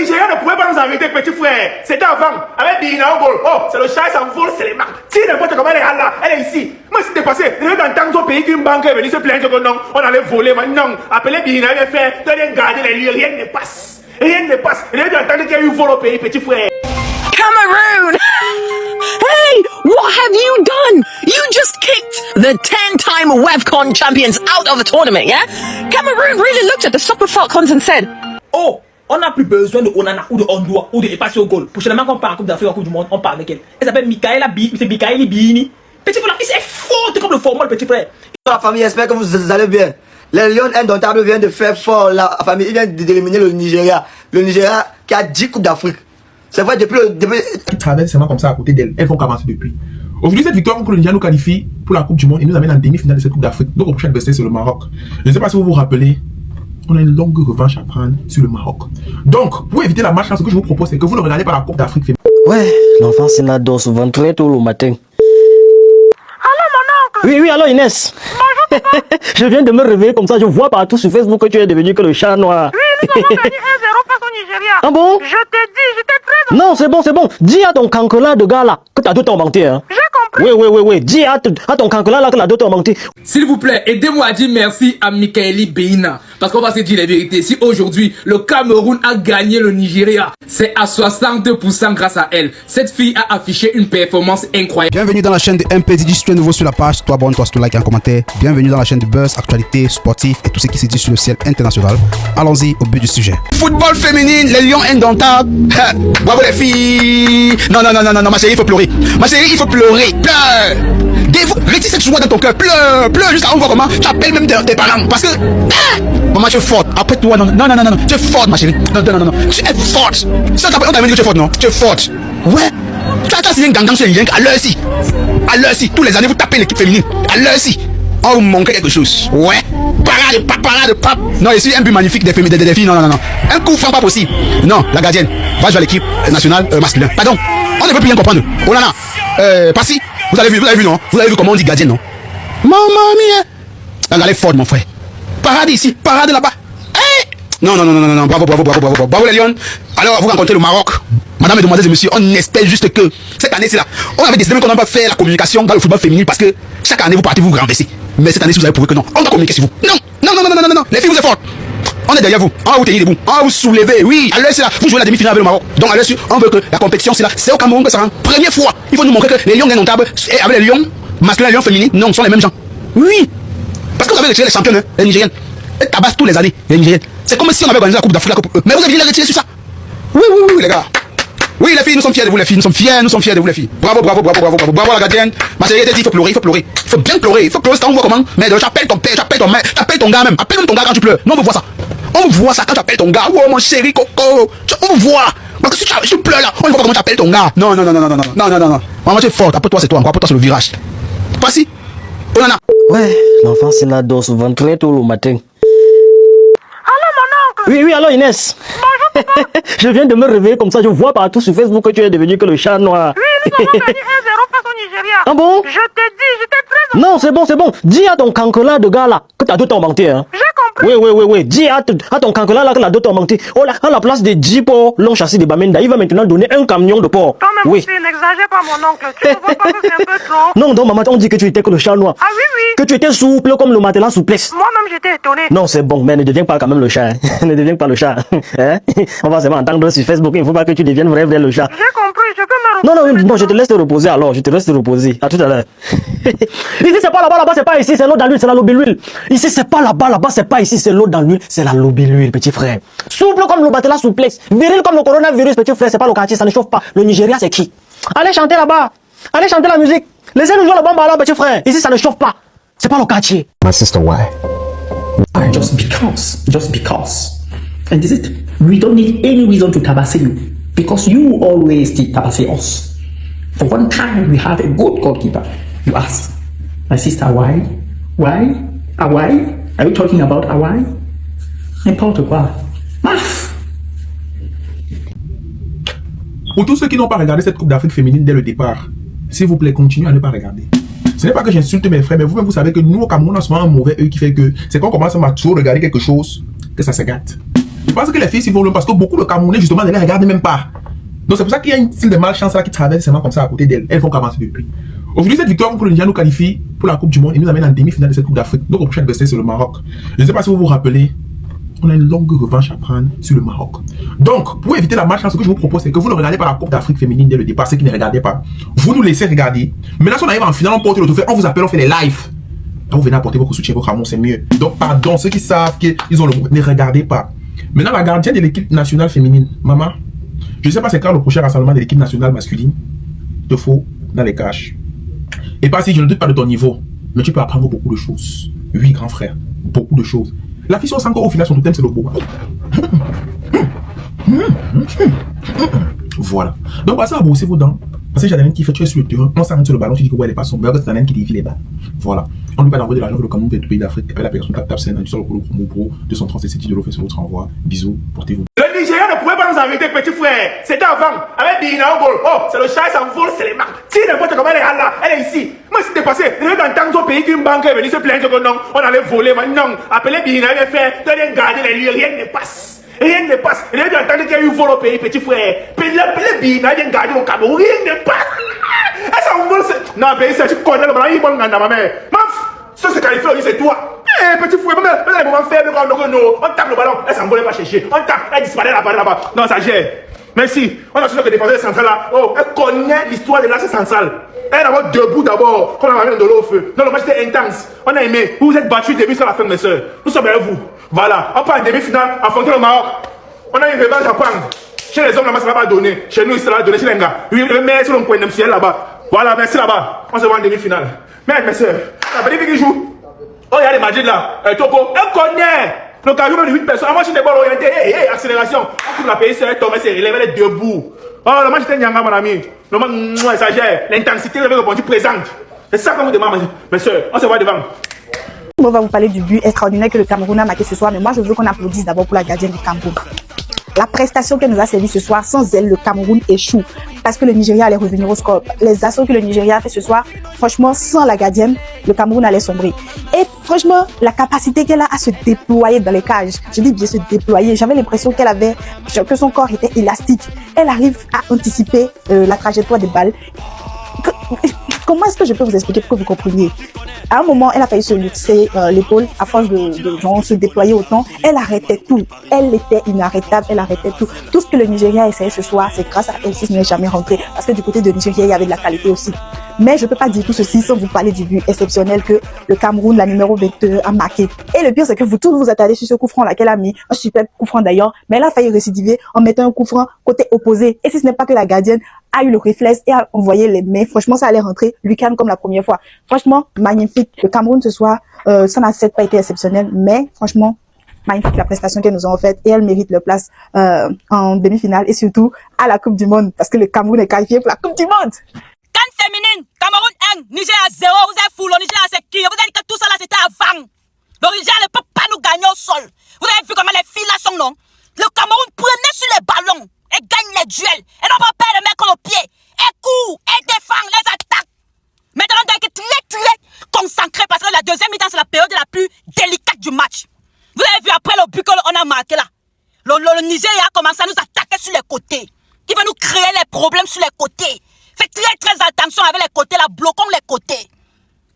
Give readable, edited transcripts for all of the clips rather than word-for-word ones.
Nigeria ne pouvait pas nous arrêter, petit frère. C'était avant. Avec Bina Ogol. Oh, c'est le chat, ça vole, c'est les marques. Si n'importe comment elle est là, elle est ici. Moi, c'est dépassé. Je vais dans tant de pays qu'une banque est venue se plaindre que non, on allait voler. Maintenant, appelez Bina, il fait, donner garder les lieux, rien ne passe. Rien ne passe. Je vais entendre qu'il y a eu vol au pays, petit frère. Cameroon! Hey, what have you done? You just kicked the 10-time WAVCON champions out of the tournament, yeah? Cameroon really looked at the Super Falcons and said, oh, on n'a plus besoin de Onana ou de Ondua ou de passer au goal. Prochainement, quand on part en Coupe d'Afrique, en Coupe du Monde, on part avec elle. Elle s'appelle Mikaela Bini. Petit frère, il s'est forte comme le format, le petit frère. La famille, j'espère que vous allez bien. Les Lions indomptables viennent de faire fort. La famille, ils viennent d'éliminer le Nigeria. Le Nigeria qui a 10 Coupes d'Afrique. C'est vrai, depuis... Qui travaillent seulement comme ça à côté d'elles. Elles font qu'avancer depuis. Aujourd'hui, cette victoire contre le Nigeria nous qualifie pour la Coupe du Monde et nous amène en demi-finale de cette Coupe d'Afrique. Donc, au prochain adversaire, c'est le Maroc. Je ne sais pas si vous vous rappelez, on a une longue revanche à prendre sur le Maroc. Donc, pour éviter la marche, ce que je vous propose, c'est que vous ne regardez pas la Coupe d'Afrique féminine. Ouais, l'enfant c'est la dose souvent très tôt le matin. Allô mon oncle. Oui, allô Inès. Bonjour papa. Je viens de me réveiller comme ça, je vois partout sur Facebook que tu es devenu que le chat noir. Oui, nous avons gagné 1-0 face au Nigeria. Ah bon? Je t'ai dit, j'étais très... Non, c'est bon. Dis à ton cancrelat de gars là que t'as d'autres mentir. Hein. J'ai compris. Oui. Dis à ton cancrelat là que t'as d'autres mentir. S'il vous plaît, aidez-moi à dire merci à Mikaela Bini. Parce qu'on va se dire la vérité. Si aujourd'hui, le Cameroun a gagné le Nigeria, c'est à 62% grâce à elle. Cette fille a affiché une performance incroyable. Bienvenue dans la chaîne de MPDJ. Si tu es nouveau sur la page, toi abonne-toi, si tu like et un commentaire. Bienvenue dans la chaîne de buzz, actualité, sportif et tout ce qui se dit sur le ciel international. Allons-y au but du sujet. Football féminine, les Lions indomptables. Bravo les filles. Non, ma chérie, il faut pleurer. Ma chérie, il faut pleurer. Pleure. Retire cette joie dans ton cœur. Pleure jusqu'à on voit comment tu appelles même tes parents. Parce que maman, tu es forte. Après toi, non. Tu es forte, ma chérie. Non. Tu es forte. Ça, on t'a dit que tu es forte, non? Tu es forte. Ouais. Tu as signé un gangang sur les liens. À l'heure ci. Tous les années, vous tapez l'équipe féminine. À l'heure ci. On vous manque quelque chose. Ouais. Parade de pape. Non, ici, un but magnifique des filles. Non. Un coup franc pas possible. Non, la gardienne. Va jouer à l'équipe nationale masculine. Pardon. On ne veut plus rien comprendre. Oh là là. Passy. Vous avez vu, non? Vous avez vu comment on dit gardienne, non? Maman mia. Elle est forte, mon frère. Parade ici, parade là-bas. Hey! Non. Bravo les Lions. Alors, vous rencontrez le Maroc. Madame et demoiselles et messieurs, on espère juste que cette année, c'est là. On avait décidé qu'on n'a pas fait la communication dans le football féminin parce que chaque année, vous partez vous renverser. Mais cette année, si vous avez prouvé que non, on doit communiquer sur vous. Non. Les filles, vous êtes fortes. On est derrière vous. On va vous tenir debout. On va vous soulever. Oui, à l'heure, c'est là. Vous jouez la demi-finale avec le Maroc. Donc, à l'heure, on veut que la compétition, c'est là. C'est au Cameroun que ça rend. Première fois. Il faut nous montrer que les Lions indomptables, avec les Lions masculins et les Lions féminins, non, sont les mêmes gens. Oui. Parce que vous avez retiré les championnes, hein, les Nigériennes. Elles tabassent tous les années, les Nigériennes. C'est comme si on avait organisé la Coupe d'Afrique, mais vous avez les retirer sur ça. Oui, les gars. Oui, les filles, nous sommes fiers de vous, les filles. Nous sommes fiers de vous, les filles. Bravo la gardienne. Ma chérie, elle dit, il faut pleurer. Il faut bien pleurer. Il faut pleurer, c'est on voit comment. Mais j'appelle ton père, j'appelle ton mère, j'appelle ton gars même. Appelle même ton gars quand tu pleures. Non, on veut voir ça. On voit ça quand tu appelles ton gars. Oh, mon chéri coco. On voit. Parce que si tu pleures là, on voit comment tu appelles ton gars. Non. Maman, tu es forte. Après toi, c'est toi. Après toi, c'est le virage. Voici. Oh là là. Ouais, l'enfant c'est la dose souvent très tôt le matin. Allô mon oncle. Oui, allô Inès. Bonjour papa. Je viens de me réveiller comme ça, je vois partout sur Facebook que tu es devenu que le chat noir. Oui, nous avons gagné 1-0 face au Nigeria. Ah bon? Je t'ai dit, j'étais très... Non, c'est bon. Dis à ton cancrelat de gars là que t'as d'autres mentir. Hein. J'ai compris. Oui. Dis à ton cancrelat là que t'as d'autres mentir. Oh là, à la place des 10 porcs l'ont chassé de Bamenda, il va maintenant donner un camion de porcs. Toi-même aussi, n'exagère pas mon oncle. Tu ne vois pas que c'est un peu trop? Non, maman, on dit que tu étais que le chat noir. Ah oui. Que tu étais souple comme le matelas souplesse. Moi-même, j'étais étonné. Non, c'est bon, mais ne deviens pas quand même le chat. Hein. Ne deviens pas le chat. Hein? On va seulement entendre sur Facebook, il ne faut pas que tu deviennes vrai le chat. J'ai compris, je peux me reposer. Non, je te laisse te reposer alors, À tout à l'heure. Ici, c'est pas là-bas, c'est pas ici, c'est l'eau dans l'huile, c'est la lobby-l'huile. Ici, c'est pas là-bas, c'est pas ici, c'est l'eau dans l'huile, c'est la lobby-l'huile, petit frère. Souple comme le matelas souplex, viril comme le coronavirus, petit frère, c'est pas le quartier, ça ne chauffe pas. Le Nigeria, c'est qui? Allez chanter là-bas, allez chanter la musique. Laissez-nous jouer le bamba là, petit frère. Ici, ça ne chauffe pas. C'est pas le quartier. My sister, why? Just because. And is it? We don't need any reason to tabasser you. Because you always did tabasser us. For one time, we have a good goalkeeper. You ask, my sister, why? Why? Why? Are you talking about why? N'importe quoi. Maf! Pour tous ceux qui n'ont pas regardé cette Coupe d'Afrique féminine dès le départ, s'il vous plaît, continuez à ne pas regarder. Ce n'est pas que j'insulte mes frères, mais vous-même, vous savez que nous, au Cameroun, on a souvent un mauvais œil qui fait que c'est quand on commence à trop regarder quelque chose que ça se gâte. Je pense que les filles s'y vont parce que beaucoup de Camerounais, justement, ne les regardent même pas. Donc c'est pour ça qu'il y a une style de malchance là qui traverse seulement comme ça à côté d'elles. Elles font qu'avancer depuis. Aujourd'hui, cette victoire contre le Nigeria nous qualifie pour la Coupe du Monde et nous amène en demi-finale de cette Coupe d'Afrique. Donc, au prochain adversaire, c'est le Maroc. Je ne sais pas si vous vous rappelez, on a une longue revanche à prendre sur le Maroc. Donc, pour éviter la malchance, ce que je vous propose, c'est que vous ne regardez pas la Coupe d'Afrique féminine dès le départ, ceux qui ne regardaient pas. Vous nous laissez regarder. Maintenant, si on arrive en finale, on porte le trophée, on vous appelle, on fait les lives. Donc, vous venez apporter votre soutien, votre amour, c'est mieux. Donc, pardon, ceux qui savent qu'ils ont le groupe, ne regardez pas. Maintenant, la gardienne de l'équipe nationale féminine, maman, je ne sais pas c'est quand le prochain rassemblement de l'équipe nationale masculine te faut dans les caches. Et pas si je ne doute pas de ton niveau, mais tu peux apprendre beaucoup de choses. Oui, grand frère, beaucoup de choses. La fille, sans encore au final, son totem, c'est le beau. Voilà. Donc, passez à brosser vos dents. Parce que j'ai qui fait tuer sur le terrain. On s'arrête sur le ballon, tu dis que ouais, elle est pas sombre. Mais c'est qui dévie les balles. Voilà. On ne peut pas envoyer de l'argent que le Cameroun fait du pays d'Afrique. Appelle la personne tap c'est un sur le promo pro 237 € fait sur votre envoi. Bisous, portez-vous. Le Nigeria ne pouvait pas nous inviter, petit frère. C'était avant. Avec Bina Ogol. Oh, c'est le chat, ça vole, c'est les marques. Si n'importe comment elle est là, elle est ici. Moi, c'était passé. Je vais dans tant de pays qu'une banque est venue se plaindre que non, on allait voler. Maintenant, appelez Bina, il a fait, donner garder les lieux, rien ne passe. Rien ne passe. Il a entendu qu'il y a eu vol au pays, petit frère. Appelez Bina, il a gardé au Cameroun, rien ne passe. Ça vole, non, pays, c'est tu connais le blanc, il va ma mère. Ça, c'est qualifié, c'est toi. Eh, petit frère, même dans les moments faibles, on tape le ballon, elle s'en volait pas chercher. On tape, elle disparaît là-bas. Non, ça gère. Merci. On a su que défenseur central là. Oh, elle connaît l'histoire de l'axe central. Elle est d'abord debout d'abord, quand on a mis de l'eau au feu. Non, le match était intense. On a aimé. Vous vous êtes battus début jusqu'à la fin, mes soeurs. Nous sommes avec vous. Voilà. On part en demi-finale, affronter le Maroc. On a une revanche à prendre. Chez les hommes, là-bas, ça va pas donner. Chez nous, ça va donner. Chez les gars. Oui, le meilleur sur le point de ciel là-bas. Voilà, merci là-bas. On se voit en demi-finale. Mais mes soeurs, la petite qui joue. Oh, il y a des magies là. Topo, elle connaît. L'occasion de 8 personnes. Moi, je suis des balles orientées. Accélération. On coupe la pays, c'est tombé, c'est relève, elle est debout. Oh, le match était Nyanga, mon ami. Le match, ça gère. L'intensité, elle avait répondu présente. C'est ça qu'on vous demande, mes soeurs. On se voit devant. On va vous parler du but extraordinaire que le Cameroun a marqué ce soir. Mais moi, je veux qu'on applaudisse d'abord pour la gardienne du Cameroun. La prestation qu'elle nous a servi ce soir, sans elle, le Cameroun échoue. Parce que le Nigeria allait revenir au score. Les assauts que le Nigeria a fait ce soir, franchement, sans la gardienne, le Cameroun allait sombrer. Et franchement, la capacité qu'elle a à se déployer dans les cages, je dis bien se déployer, j'avais l'impression qu'elle avait, que son corps était élastique. Elle arrive à anticiper la trajectoire des balles. Comment est-ce que je peux vous expliquer pour que vous compreniez? À un moment, elle a failli se luxer l'épaule à force de se déployer autant. Elle arrêtait tout. Elle était inarrêtable. Elle arrêtait tout. Tout ce que le Nigeria a essayé ce soir, c'est grâce à elle si ce n'est jamais rentré. Parce que du côté de Nigeria, il y avait de la qualité aussi. Mais je peux pas dire tout ceci sans vous parler du but exceptionnel que le Cameroun, la numéro 22, a marqué. Et le pire, c'est que vous tous vous attardez sur ce coup franc là qu'elle a mis. Un super coup franc d'ailleurs. Mais elle a failli récidiver en mettant un coup franc côté opposé. Et si ce n'est pas que la gardienne a eu le réflexe et a envoyé les mains, franchement, ça allait rentrer Lucan comme la première fois. Franchement, magnifique. Le Cameroun ce soir, ça n'a certes pas été exceptionnel, mais franchement, magnifique la prestation qu'elles nous ont faite et elle mérite leur place en demi-finale et surtout à la Coupe du Monde parce que le Cameroun est qualifié pour la Coupe du Monde. Cannes féminine, Cameroun 1, Nigeria 0, vous êtes fou, le Nigeria c'est qui? Vous avez dit que tout ça là c'était avant. Le Nigeria ne peut pas nous gagner au sol. Vous avez vu comment les filles là sont, non? Le Cameroun prenait sur les ballons et gagne les duels. Et non pas perdre les mecs au pied. Et court, et défend les attaques. Maintenant on doit être très concentré parce que la deuxième mi-temps c'est la période la plus délicate du match. Vous avez vu après le but qu'on a marqué là. Le Nigeria a commencé à nous attaquer sur les côtés. Il va nous créer les problèmes sur les côtés. Faites très attention avec les côtés là, bloquons les côtés.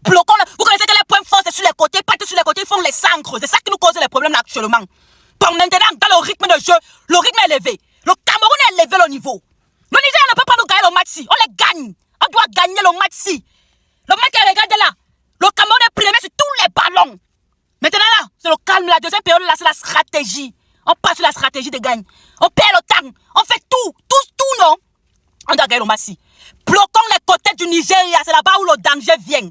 Bloquons les... Vous connaissez que les points forts c'est sur les côtés, pas sur les côtés, ils font les sangres. C'est ça qui nous cause les problèmes là actuellement. Bon, maintenant, dans le rythme de jeu, le rythme est élevé. Le Cameroun a élevé le niveau. Le Nigeria ne peut pas nous gagner le match-ci. On les gagne. On doit gagner le match-ci. Le mec qui regarde là, le Cameroun est premier sur tous les ballons. Maintenant là, c'est le calme. La deuxième période là, c'est la stratégie. On passe sur la stratégie de gagne. On perd le temps. On fait tout, non. On doit gagner le match-ci. Bloquons les côtés du Nigeria, c'est là-bas où le danger vient.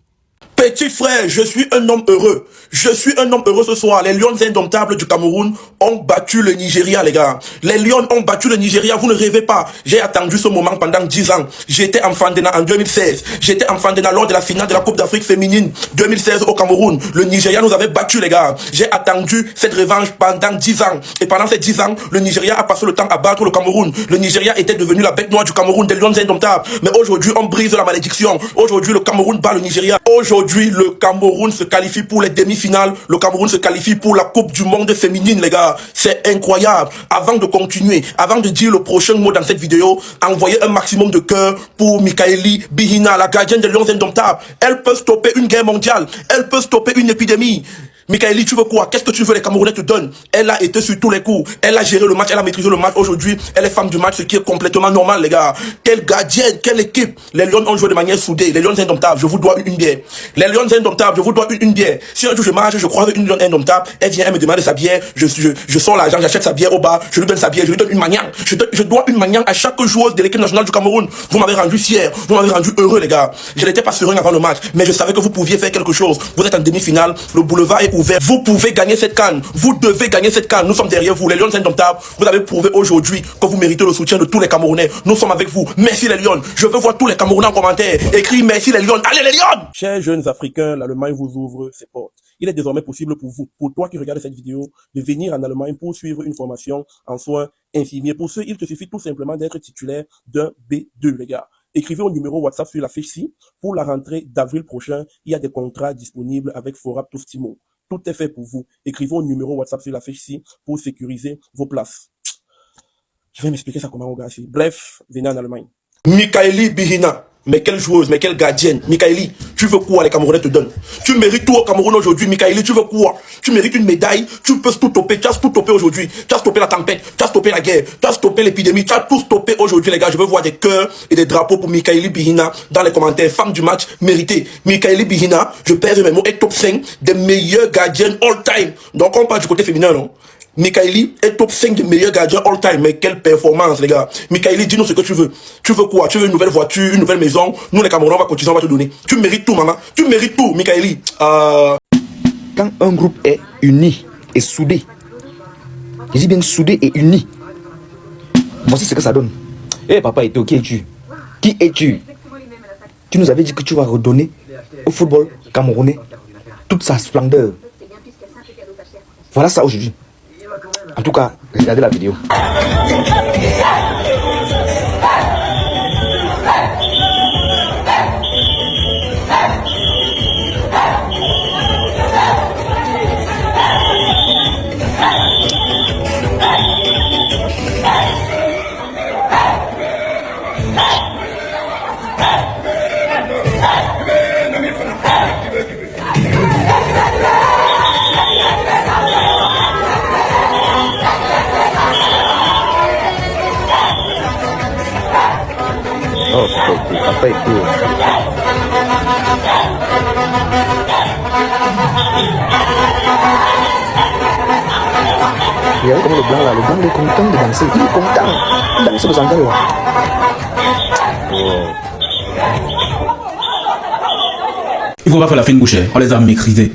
Petit frère, je suis un homme heureux. Je suis un homme heureux ce soir. Les Lions indomptables du Cameroun ont battu le Nigeria, les gars. Les Lions ont battu le Nigeria. Vous ne rêvez pas. J'ai attendu ce moment pendant 10 ans. J'étais enfant d'ENA en 2016. J'étais enfant d'ENA lors de la finale de la Coupe d'Afrique féminine 2016 au Cameroun. Le Nigeria nous avait battu, les gars. J'ai attendu cette revanche pendant 10 ans. Et pendant ces 10 ans, le Nigeria a passé le temps à battre le Cameroun. Le Nigeria était devenu la bête noire du Cameroun, des Lions indomptables. Mais aujourd'hui, on brise la malédiction. Aujourd'hui, le Cameroun bat le Nigeria. Aujourd'hui, Aujourd'hui, le Cameroun se qualifie pour les demi-finales. Le Cameroun se qualifie pour la Coupe du Monde féminine, les gars. C'est incroyable. Avant de continuer, avant de dire le prochain mot dans cette vidéo, envoyez un maximum de cœur pour Mikaeli Bihina, la gardienne des Lions Indomptables. Elle peut stopper une guerre mondiale. Elle peut stopper une épidémie. Mikaeli, tu veux quoi? Qu'est-ce que tu veux? Les Camerounais te donnent. Elle a été sur tous les coups. Elle a géré le match, elle a maîtrisé le match. Aujourd'hui, elle est femme du match, ce qui est complètement normal, les gars. Quelle gardienne, quelle équipe. Les Lions ont joué de manière soudée. Les Lions Indomptables, je vous dois une bière. Les Lions Indomptables, je vous dois une bière. Si un jour je marche, je croise une Lion Indomptable, elle vient, elle me demande sa bière. Je sors l'argent, j'achète sa bière au bar, je lui donne sa bière, je lui donne une manière. Je dois une manière à chaque joueuse de l'équipe nationale du Cameroun. Vous m'avez rendu fier, vous m'avez rendu heureux, les gars. Je n'étais pas serein avant le match, mais je savais que vous pouviez faire quelque chose. Vous êtes en demi-finale, le boulevard est ouvert. Vous pouvez gagner cette canne. Vous devez gagner cette canne. Nous sommes derrière vous, les Lions Indomptables. Vous avez prouvé aujourd'hui que vous méritez le soutien de tous les Camerounais. Nous sommes avec vous. Merci les Lions. Je veux voir tous les Camerounais en commentaire. Écris merci les Lions. Allez les Lions! Chers jeunes Africains, l'Allemagne vous ouvre ses portes. Il est désormais possible pour vous, pour toi qui regardes cette vidéo, de venir en Allemagne pour suivre une formation en soins infirmiers. Pour ce, il te suffit tout simplement d'être titulaire d'un B2, les gars. Écrivez au numéro WhatsApp sur la fiche-ci. Pour la rentrée d'avril prochain, il y a des contrats disponibles avec Forab Toustimo. Tout est fait pour vous. Écrivez au numéro WhatsApp sur la fiche-ci pour sécuriser vos places. Je vais m'expliquer ça comment on gars. Bref, venez en Allemagne. Mikaeli Bihina. Mais quelle joueuse, mais quelle gardienne. Mikaeli, tu veux quoi les Camerounais te donnent? Tu mérites tout au Cameroun aujourd'hui. Mikaeli, tu veux quoi? Tu mérites une médaille. Tu peux tout stopper. Tu as tout stoppé aujourd'hui. Tu as stoppé la tempête. Tu as stoppé la guerre. Tu as stoppé l'épidémie. Tu as tout stoppé aujourd'hui, les gars. Je veux voir des cœurs et des drapeaux pour Mikaeli Bihina dans les commentaires. Femme du match méritée. Mikaeli Bihina, je perds mes mots, est top 5 des meilleures gardiennes all time. Donc on parle du côté féminin, non? Mikaeli est top 5 des meilleurs gardiens all time. Mais quelle performance, les gars. Mikaeli, dis-nous ce que tu veux. Tu veux quoi? Tu veux une nouvelle voiture, une nouvelle maison? Nous, les Camerounais, on va continuer, on va te donner. Tu mérites tout, maman. Tu mérites tout, Mikaeli. Quand un groupe est uni et soudé, je dis bien soudé et uni, voici ce que ça donne. Eh papa, Eto, qui es-tu? Qui es-tu? Tu nous avais dit que tu vas redonner au football camerounais toute sa splendeur. Voilà ça aujourd'hui. En tout cas, regardez la vidéo. Oh, papa et tout. Regardez comment le blanc là, le blanc il est content de danser, il est content. Danser le sandal là. Il faut pas faire la fine bouche, on les a maîtrisés.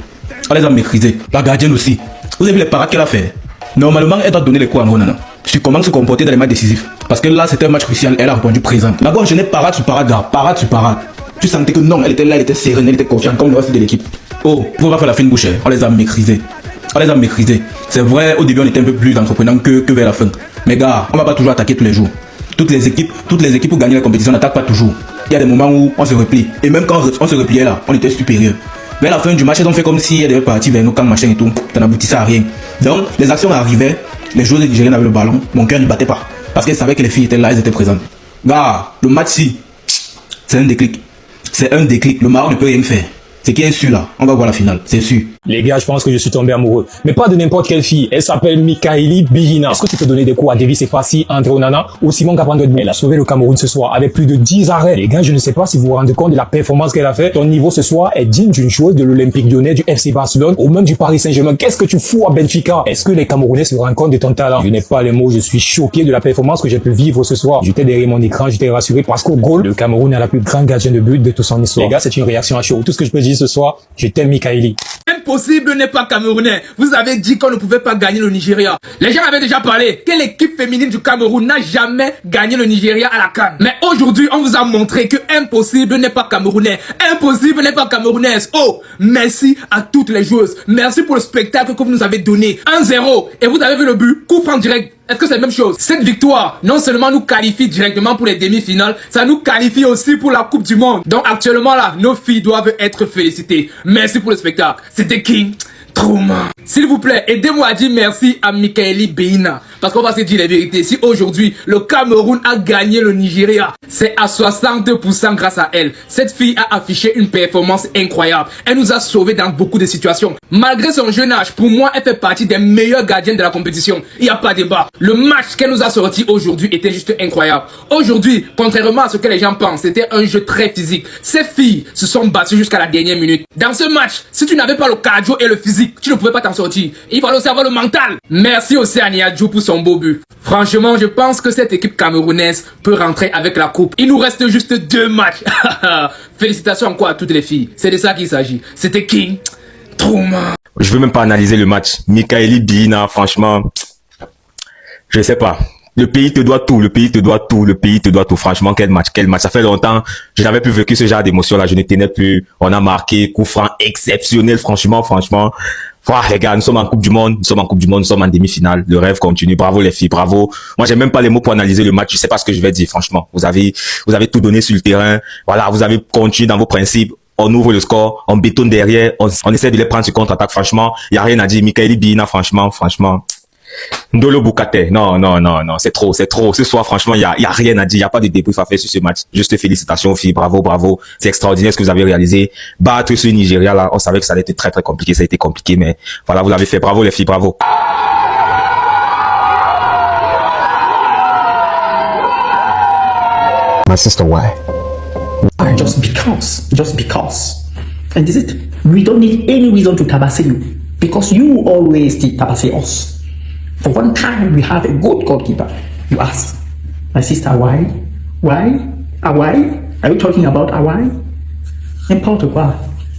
On les a maîtrisés. La gardienne aussi. Vous avez vu les parades qu'elle a fait? Normalement, elle doit donner les coups à Ronana. Sur comment se comporter dans les matchs décisifs. Parce que là, c'était un match crucial, elle a répondu présente. D'abord, je n'ai parade sur parade, gars. Parade sur parade. Tu sentais que non, elle était là, elle était sereine, elle était confiante, comme le reste de l'équipe. Oh, il faut pas faire la fine bouche, on les a maîtrisés. On les a maîtrisés. C'est vrai, au début, on était un peu plus entreprenant que vers la fin. Mais gars, on va pas toujours attaquer tous les jours. Toutes les équipes pour gagner la compétition n'attaquent pas toujours. Il y a des moments où on se replie. Et même quand on se repliait là, on était supérieur. Vers la fin du match, elles ont fait comme si elles devaient partir vers nos camps, machin et tout. Ça n'aboutissait à rien. Donc, les actions arrivaient, les joueurs nigériens avaient le ballon, mon cœur ne battait pas. Parce qu'elles savaient que les filles étaient là, elles étaient présentes. Gars, le match-ci, c'est un déclic. C'est un déclic. Le Maroc ne peut rien faire. C'est qui est sûr là, on va voir la finale, c'est sûr. Les gars, je pense que je suis tombé amoureux. Mais pas de n'importe quelle fille. Elle s'appelle Mikaeli Bihina. Est-ce que tu peux donner des coups à Davis Sepassi, André Onana ou Simon Kapandouedou? Elle a sauvé le Cameroun ce soir avec plus de 10 arrêts. Les gars, je ne sais pas si vous vous rendez compte de la performance qu'elle a fait. Ton niveau ce soir est digne d'une joueuse de l'Olympique Lyonnais, du FC Barcelone ou même du Paris Saint-Germain. Qu'est-ce que tu fous à Benfica? Est-ce que les Camerounais se rendent compte de ton talent? Je n'ai pas les mots, je suis choqué de la performance que j'ai pu vivre ce soir. J'étais derrière mon écran, j'étais rassuré parce qu'au goal, le Cameroun a la plus grande gardienne de but de toute son histoire. Les gars, c'est une réaction à chaud. Tout ce que je peux dire ce soir, je t'aime Mikaeli. Impossible n'est pas camerounais. Vous avez dit qu'on ne pouvait pas gagner le Nigeria. Les gens avaient déjà parlé que l'équipe féminine du Cameroun n'a jamais gagné le Nigeria à la CAN. Mais aujourd'hui, on vous a montré que impossible n'est pas camerounais. Impossible n'est pas camerounaise. Oh, merci à toutes les joueuses. Merci pour le spectacle que vous nous avez donné. 1-0. Et vous avez vu le but. Coup franc direct. Est-ce que c'est la même chose? Cette victoire, non seulement nous qualifie directement pour les demi-finales, ça nous qualifie aussi pour la Coupe du Monde. Donc actuellement là, nos filles doivent être félicitées. Merci pour le spectacle. C'était King Trouma. S'il vous plaît, aidez-moi à dire merci à Mikaeli Beina. Parce qu'on va se dire la vérité. Si aujourd'hui, le Cameroun a gagné le Nigeria, c'est à 62% grâce à elle. Cette fille a affiché une performance incroyable. Elle nous a sauvés dans beaucoup de situations. Malgré son jeune âge, pour moi, elle fait partie des meilleurs gardiens de la compétition. Il n'y a pas de débat. Le match qu'elle nous a sorti aujourd'hui était juste incroyable. Aujourd'hui, contrairement à ce que les gens pensent, c'était un jeu très physique. Ces filles se sont battues jusqu'à la dernière minute. Dans ce match, si tu n'avais pas le cardio et le physique, tu ne pouvais pas t'en sortir. Il fallait aussi avoir le mental. Merci aussi à Niadjou pour son beau but. Franchement, je pense que cette équipe camerounaise peut rentrer avec la coupe. Il nous reste juste 2 matchs. Félicitations encore à toutes les filles. C'est de ça qu'il s'agit. C'était King Trouma. Je veux même pas analyser le match. Mikaeli Beina, franchement, je sais pas. Le pays te doit tout, le pays te doit tout, le pays te doit tout. Franchement, quel match, quel match. Ça fait longtemps, je n'avais plus vécu ce genre d'émotion-là. Je ne tenais plus. On a marqué, coup franc exceptionnel, franchement. Voilà, les gars, nous sommes en Coupe du Monde, nous sommes en demi-finale. Le rêve continue. Bravo les filles, bravo. Moi, j'ai même pas les mots pour analyser le match. Je sais pas ce que je vais dire, franchement. Vous avez tout donné sur le terrain. Voilà, vous avez continué dans vos principes. On ouvre le score, on bétonne derrière, on essaie de les prendre sur contre-attaque. Franchement, il y a rien à dire. Mikaeli Beina, franchement. Ndolo Boukate, non, c'est trop. Ce soir, franchement, il y a rien à dire, il y a pas de débrief à faire sur ce match. Juste félicitations, filles, bravo. C'est extraordinaire ce que vous avez réalisé. Battre ce Nigeria, là, on savait que ça allait être très, très compliqué, ça a été compliqué, mais voilà, vous l'avez fait. Bravo, les filles, bravo. My sister, why? Just because. And is it? We don't need any reason to tabasser you. Because you always did tabasser us. For one time, we have a good goalkeeper. You ask, my sister, why? Why? Are you talking about why? N'importe quoi.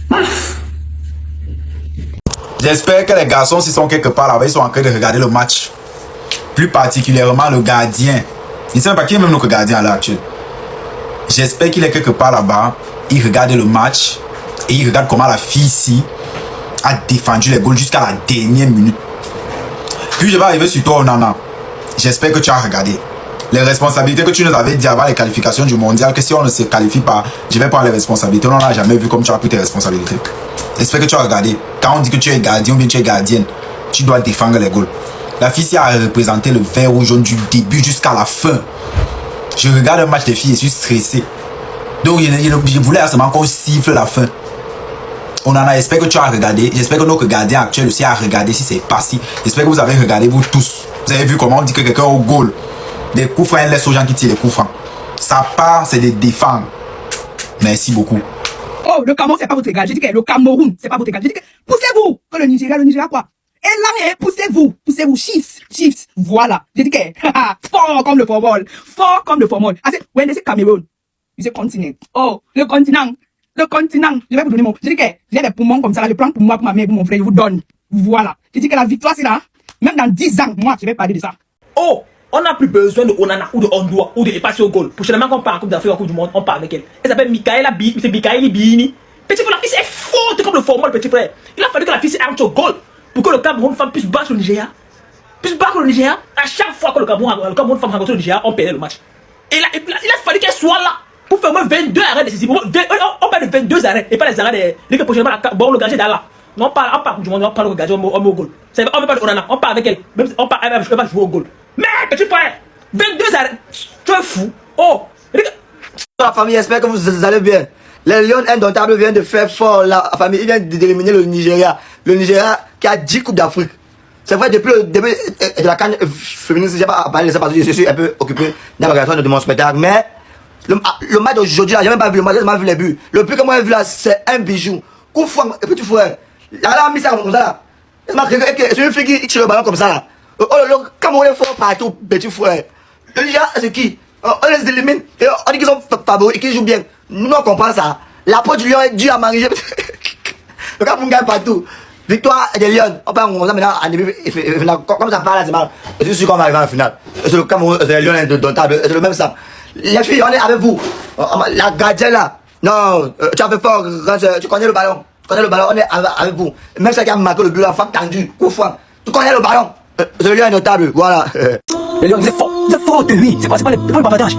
Maf! J'espère que les garçons, s'ils sont quelque part là-bas, ils sont en train de regarder le match. Plus particulièrement le gardien. Je ne sais même pas qui est même notre gardien à l'heure actuelle. J'espère qu'il est quelque part là-bas. Il regarde le match. Et il regarde comment la fille ici a défendu les goals jusqu'à la dernière minute. Puis je vais arriver sur toi, Onana. J'espère que tu as regardé. Les responsabilités que tu nous avais dit avant les qualifications du mondial, que si on ne se qualifie pas, je vais prendre les responsabilités. On n'en a jamais vu comme tu as pris tes responsabilités. J'espère que tu as regardé. Quand on dit que tu es gardien ou bien tu es gardienne, tu dois défendre les goals. La fille ici a représenté le vert ou jaune du début jusqu'à la fin. Je regarde un match des filles et je suis stressé. Donc je voulais seulement qu'on siffle la fin. J'espère que tu as regardé. J'espère que notre gardien actuel aussi a regardé si c'est passé. J'espère que vous avez regardé, vous tous. Vous avez vu comment on dit que quelqu'un au goal. Des coups francs, laisse aux gens qui tirent les coups francs. Sa part, c'est de défendre. Merci beaucoup. Oh, le Cameroun, c'est pas votre égal. J'ai dit que le Cameroun, c'est pas votre égal. J'ai dit que poussez-vous. Que le Nigeria quoi? Et là, poussez-vous, shift. Voilà. J'ai dit que, fort comme le football. Ah, c'est, when they say Cameroun, you say continent. Oh, le continent. Je vais vous donner mon. Je dis que j'ai des poumons comme ça, là, je prends pour moi, pour ma mère, pour mon frère, je vous donne. Voilà. Je dis que la victoire, c'est là. Même dans 10 ans, moi, je vais parler de ça. Oh, on n'a plus besoin de Onana ou de Ondoa ou de passer au goal. Prochainement, quand on part en Coupe d'Afrique, en Coupe du Monde, on part avec elle. Elle s'appelle Mikaeli Beini. Petit frère, la fille, c'est forte comme le formol, petit frère. Il a fallu que la fille s'arrête au goal pour que le Cameroun femme puisse battre le Nigeria. À chaque fois que le Cameroun femme rencontre le Nigeria, on perdait le match. Et là, il a fallu qu'elle soit là. Pour faire moins 22 arrêts décisifs. On parle de 22 arrêts et pas les arrêts des l'équipe prochainement. Bon, le gardien d'Allah. Non, on parle du monde, on parle au gardien, on met au goal. On ne veut pas de Onana, on parle avec elle. Même si on parle, elle va jouer au goal. Mais, petit frère, 22 arrêts. Tu es fou. Oh, la famille, j'espère que vous allez bien. Les Lions indomptables viennent de faire fort la famille. Ils viennent d'éliminer le Nigeria. Le Nigeria qui a 10 Coupes d'Afrique. C'est vrai, depuis le début de la CAN féministe, je n'ai pas parlé de ça parce que je suis un peu occupé dans l'organisation de mon spectacle. Mais le match d'aujourd'hui, j'ai même pas vu le match, j'ai même vu les buts. Le but que moi j'ai vu là, c'est un bijou. Coup franc, petit frère. Là, on a mis ça comme ça là. C'est une fille qui tire le ballon comme ça là. Le Cameroun est fort partout, petit frère. Le Nigeria, c'est qui? On les élimine et on dit qu'ils sont favoris et qu'ils jouent bien. Nous, on comprend ça. La peau du lion est due à manger. Le Cameroun gagne partout. Victoire des Lions. On parle maintenant en début. Comme ça parle là, c'est mal. Je suis sûr qu'on va arriver en finale. C'est le Cameroun, c'est les Lions indomptables. C'est le même sang. Les filles, on est avec vous. La gardienne là. Non, tu as fait fort. Tu connais le ballon. On est avec vous. Même celle qui a marqué le but, la femme tendue, coup franc. Tu connais le ballon. Le lion indomptable, voilà. Les Lions, vous êtes fort, oui. C'est pas le bavardage.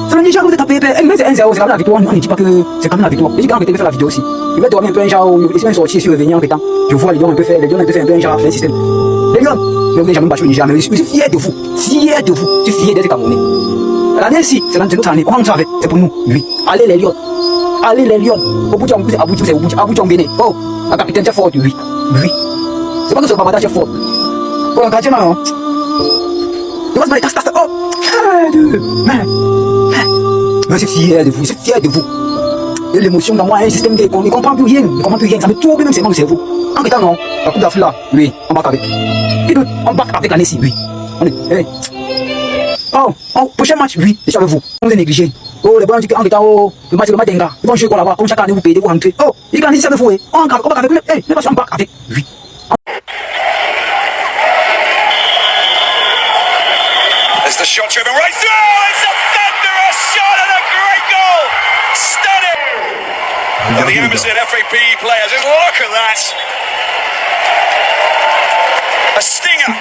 C'est le Niger que vous êtes tapé. Même c'est 1-0, c'est quand même la victoire. On ne dit pas que c'est quand même la victoire. Je dis quand on fait la vidéo aussi. Je vais dormir un peu un genre, ils sont sortis sur revenir en temps. Je vois les Lions un peu faire, un peu un genre, un système. Les Lions, je n'ai jamais battu le Niger, mais je suis fier de vous. Fier de vous. Je suis fier d'être Camerounais. L'année ci, c'est notre année. On savait, c'est pour nous. Oui. Allez les Lions. Allez les Lions. Au bout c'est Abouti, c'est Abouti Béné. Oh, la capitaine c'est fort, oui. Oui. C'est pas que ce bavardage est fort. Oh, la gardien là. Je vais se mettre casse. Oh. Mais c'est fier de vous, c'est fier de vous. Il y a l'émotion dans moi, un système qui ne comprend plus rien, ne comprend plus rien, ça me tourne même c'est dans le cerveau. En étant non, la Coupe d'Afrique là, oui, on bat avec. Et puis, on bat avec la Nessie, oui. On est, oh, prochain match, oui, je suis avec vous. On est négligé. Oh, les bons en étant le match de Madenga, ils vont jouer quoi là-bas, comme chaque année vous payez, vous rentrez. Oh, ils gagnent ici avec vous, on bat avec, les passions on bat avec, oui. As the shot driven right through, it's a thunderous shot and a great goal. Stunning. And the Amazon FAP players, just look at that. A stinger.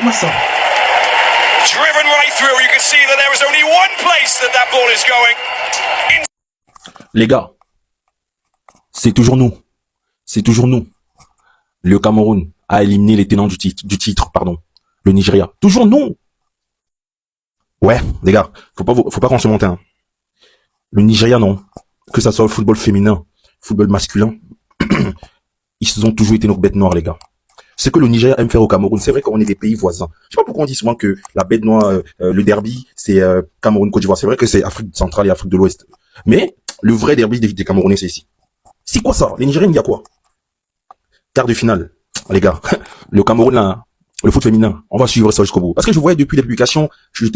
Driven right through. You can see that there is only one place that ball is going. Les gars, c'est toujours nous. C'est toujours nous. Le Cameroun a éliminé les tenants du titre, le Nigeria. Toujours nous. Ouais, les gars, faut pas qu'on se monte, hein. Le Nigeria, non. Que ça soit le football féminin, football masculin, ils ont toujours été nos bêtes noires, les gars. Ce que le Nigeria aime faire au Cameroun, c'est vrai qu'on est des pays voisins. Je sais pas pourquoi on dit souvent que la bête noire, le derby, c'est Cameroun, Côte d'Ivoire. C'est vrai que c'est Afrique centrale et Afrique de l'Ouest. Mais le vrai derby des Camerounais, c'est ici. C'est quoi ça? Les Nigériens, il y a quoi? Quart de finale, les gars. Le Cameroun, là, le foot féminin, on va suivre ça jusqu'au bout. Parce que je voyais depuis les publications,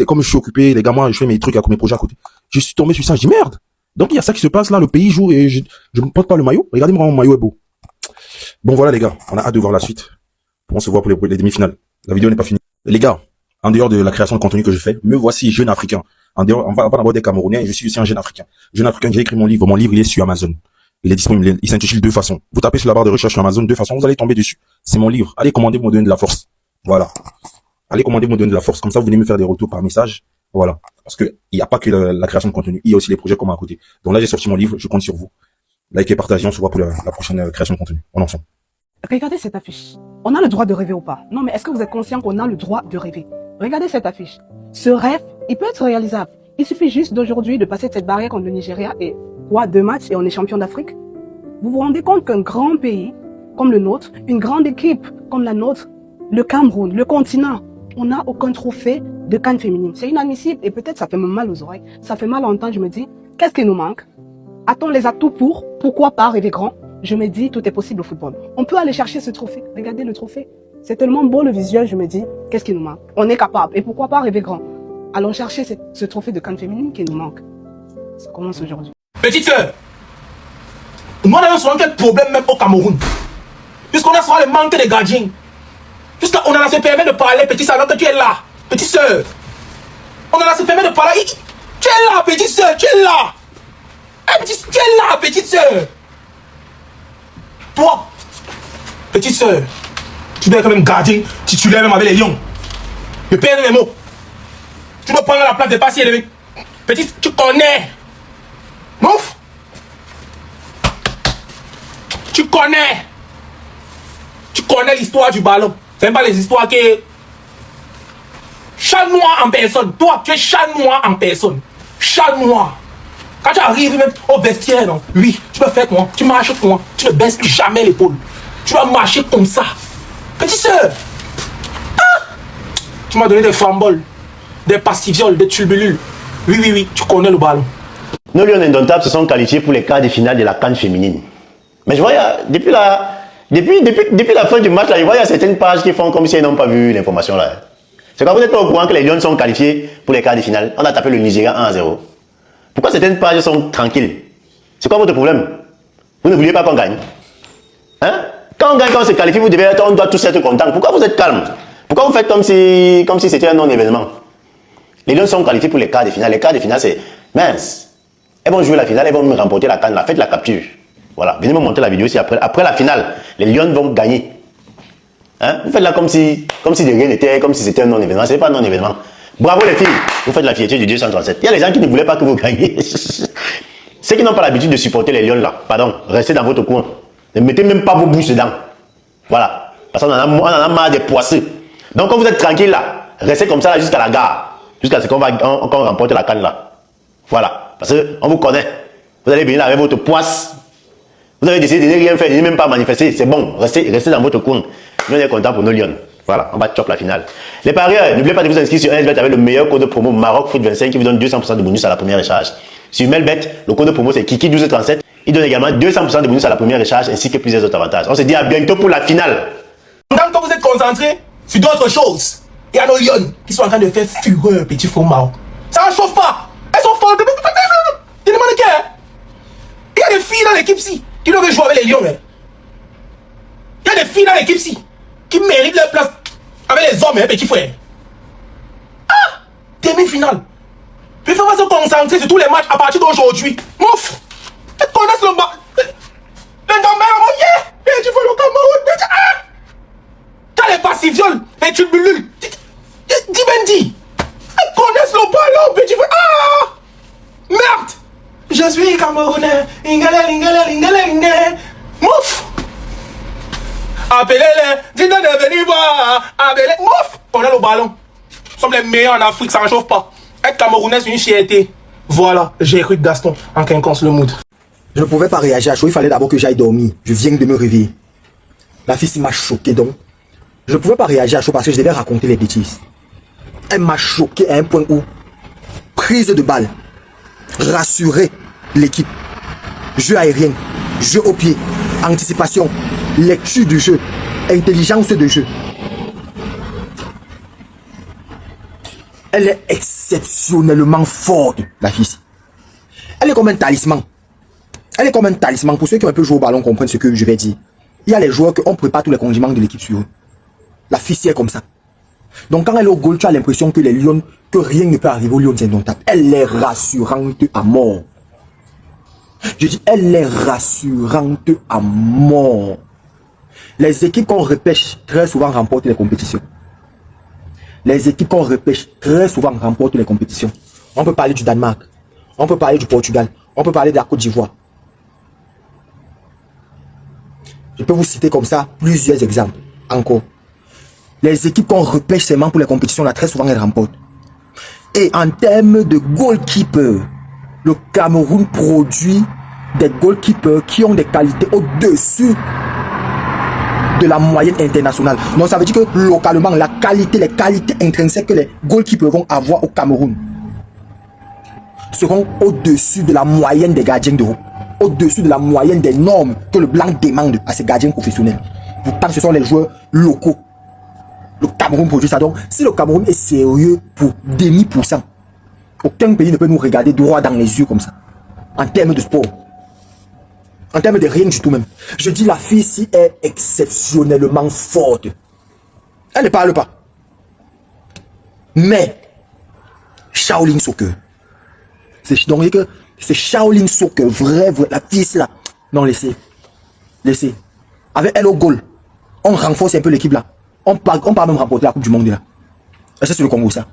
comme je suis occupé, les gars, moi, je fais mes trucs, mes projets à côté. Je suis tombé sur ça, je dis merde. Donc il y a ça qui se passe là, le pays joue et je ne porte pas le maillot. Regardez-moi, mon maillot est beau. Bon voilà les gars, on a hâte de voir la suite. On se voit pour les demi-finales. La vidéo n'est pas finie. Les gars, en dehors de la création de contenu que je fais, me voici jeune africain. En dehors, on va d'abord des Camerounais, je suis aussi un jeune africain. Jeune africain, j'ai écrit mon livre. Mon livre, il est sur Amazon. Il est disponible, il s'intitule Deux façons. Vous tapez sur la barre de recherche sur Amazon, Deux façons, vous allez tomber dessus. C'est mon livre. Allez commander, me donner de la force. Voilà. Allez commander, me donner de la force. Comme ça, vous venez me faire des retours par message. Voilà. Parce que il n'y a pas que la création de contenu. Il y a aussi les projets comme à côté. Donc là, j'ai sorti mon livre. Je compte sur vous. Likez, partagez. On se voit pour la prochaine création de contenu. On en ensemble. Regardez cette affiche. On a le droit de rêver ou pas? Non, mais est-ce que vous êtes conscient qu'on a le droit de rêver? Regardez cette affiche. Ce rêve, il peut être réalisable. Il suffit juste d'aujourd'hui de passer cette barrière contre le Nigeria et 2 matchs et on est champion d'Afrique. Vous vous rendez compte qu'un grand pays comme le nôtre, une grande équipe comme la nôtre, le Cameroun, le continent, on n'a aucun trophée de CAN féminine. C'est inadmissible et peut-être ça fait même mal aux oreilles. Ça fait mal à entendre, je me dis, qu'est-ce qui nous manque? A-t-on les atouts pour? Pourquoi pas rêver grand? Je me dis, tout est possible au football. On peut aller chercher ce trophée. Regardez le trophée. C'est tellement beau le visuel, je me dis, qu'est-ce qui nous manque? On est capable. Et pourquoi pas rêver grand? Allons chercher ce trophée de CAN féminine qui nous manque. Ça commence aujourd'hui. Petite sœur, nous avons souvent quel problème même au Cameroun. Puisqu'on a souvent le manque de gardiens. Puisqu'on en a se permet de parler, petite sœur, alors que tu es là. Petite sœur. On en a se permet de parler. Tu es là, petite sœur, tu es là. Tu es là, petite sœur. Toi, petite sœur, tu dois être quand même gardien titulaire même avec les lions. Je perds mes mots. Tu dois prendre la place de passer élevé. Petite, tu connais. Mouf. Tu connais. Tu connais l'histoire du ballon. C'est pas les histoires que... Chat noir en personne. Toi, tu es chat noir en personne. Chat noir. Quand tu arrives même au vestiaire, non, oui, tu peux faire comment? Tu marches comment? Tu ne baisses plus jamais l'épaule. Tu vas marcher comme ça. Petite sœur. Ah! Tu m'as donné des framboles, des pastivioles, des tubulules. Oui, tu connais le ballon. Nos Lions indomptables se sont qualifiés pour les quarts de finale de la CAN féminine. Mais je vois, depuis la fin du match, là, je vois, il y a certaines pages qui font comme si elles n'ont pas vu l'information là. C'est quand vous n'êtes pas au courant que les Lions sont qualifiés pour les quarts de finale. On a tapé le Nigeria 1-0. Pourquoi certaines pages sont tranquilles? C'est quoi votre problème? Vous ne vouliez pas qu'on gagne? Hein? Quand on gagne, quand on se qualifie, on doit tous être contents. Pourquoi vous êtes calme? Pourquoi vous faites comme si c'était un non-événement? Les Lions sont qualifiés pour les quarts de finale. Les quarts de finale, c'est mince. Elles vont jouer la finale, elles vont me remporter la CAN. Faites la capture. Voilà. Venez me montrer la vidéo ici. Après la finale, les Lions vont gagner. Hein? Hein? Vous faites là comme si de rien n'était, comme si c'était un non-événement. C'est pas un non-événement. Bravo les filles, vous faites la fierté du 237. Il y a les gens qui ne voulaient pas que vous gagnez. Ceux qui n'ont pas l'habitude de supporter les lions là, pardon, restez dans votre coin. Ne mettez même pas vos bouches dedans. Voilà. Parce qu'on en a marre des poisseux. Donc quand vous êtes tranquille là, restez comme ça là jusqu'à la gare. Jusqu'à ce qu'on remporte la canne là. Voilà. Parce qu'on vous connaît. Vous allez venir là avec votre poisse. Vous avez décidé de ne rien faire, de ne même pas manifester. C'est bon, restez dans votre coin. Nous on est contents pour nos lions. Voilà, on va chop la finale. Les parieurs, n'oubliez pas de vous inscrire sur Melbet avec le meilleur code promo Maroc Foot 25 qui vous donne 200% de bonus à la première recharge. Sur Melbet, le code promo c'est Kiki1237. Il donne également 200% de bonus à la première recharge ainsi que plusieurs autres avantages. On se dit à bientôt pour la finale. Quand vous êtes concentrés sur d'autres choses, il y a nos lions qui sont en train de faire fureur, petit faux Maroc. Ça ne chauffe pas. Elles sont fortes. Il y a des filles dans l'équipe-ci qui doivent jouer avec les lions. Il y a des filles dans l'équipe-ci qui méritent leur place avec les hommes, petit frère. Ah! Demi-finale. Il faut pas se concentrer sur tous les matchs à partir d'aujourd'hui. Mouf! Elles connaissent le bas. Le Gambert, yeah! Et tu vois le Cameroun. Ah! T'as les passivioles, les tubulules. Dibendi. Elles connaissent le ballon, petit frère. Ah! Merde! Je suis Camerounais. Ingale, ingale, ingale, ingale. Mouf! Appelez-les, dites-leur de venir voir. Appelez-les, mouf! On a le ballon. Nous sommes les meilleurs en Afrique, ça ne chauffe pas. Être Camerounais, c'est une fierté. Voilà, j'ai écrit Gaston en quinconce le mood. Je ne pouvais pas réagir à chaud, il fallait d'abord que j'aille dormir. Je viens de me réveiller. La fille m'a choqué donc. Je ne pouvais pas réagir à chaud parce que je devais raconter les bêtises. Elle m'a choqué à un point où, prise de balle, rassurer l'équipe, jeu aérien, jeu au pied, anticipation, lecture du jeu, intelligence de jeu. Elle est exceptionnellement forte, la fille. Elle est comme un talisman. Elle est comme un talisman. Pour ceux qui ont un peu joué au ballon, comprennent ce que je vais dire. Il y a les joueurs qui ont préparé tous les condiments de l'équipe sur eux. La fille est comme ça. Donc quand elle est au goal, tu as l'impression que les lions, que rien ne peut arriver aux lions indomptables. Elle est rassurante à mort. Je dis, elle est rassurante à mort. Les équipes qu'on repêche très souvent remportent les compétitions. Les équipes qu'on repêche très souvent remportent les compétitions. On peut parler du Danemark. On peut parler du Portugal. On peut parler de la Côte d'Ivoire. Je peux vous citer comme ça plusieurs exemples. Encore. Les équipes qu'on repêche seulement pour les compétitions, là, très souvent, elles remportent. Et en termes de goalkeeper, le Cameroun produit des goalkeepers qui ont des qualités au-dessus de la moyenne internationale. Donc ça veut dire que localement, la qualité, les qualités intrinsèques que les goalkeepers vont avoir au Cameroun seront au-dessus de la moyenne des gardiens d'Europe, au-dessus de la moyenne des normes que le blanc demande à ses gardiens professionnels. Pourtant, ce sont les joueurs locaux. Le Cameroun produit ça. Donc, si le Cameroun est sérieux pour 0,5%, aucun pays ne peut nous regarder droit dans les yeux comme ça. En termes de sport. En termes de rien du tout même. Je dis la fille ici est exceptionnellement forte. Elle ne parle pas. Mais, Shaolin Soccer. Donc, que c'est Shaolin Soccer, vrai, la fille là. Non, laissez. Laissez. Avec elle au goal, on renforce un peu l'équipe là. On part même remporter la Coupe du Monde là. Et ça, c'est le Congo ça.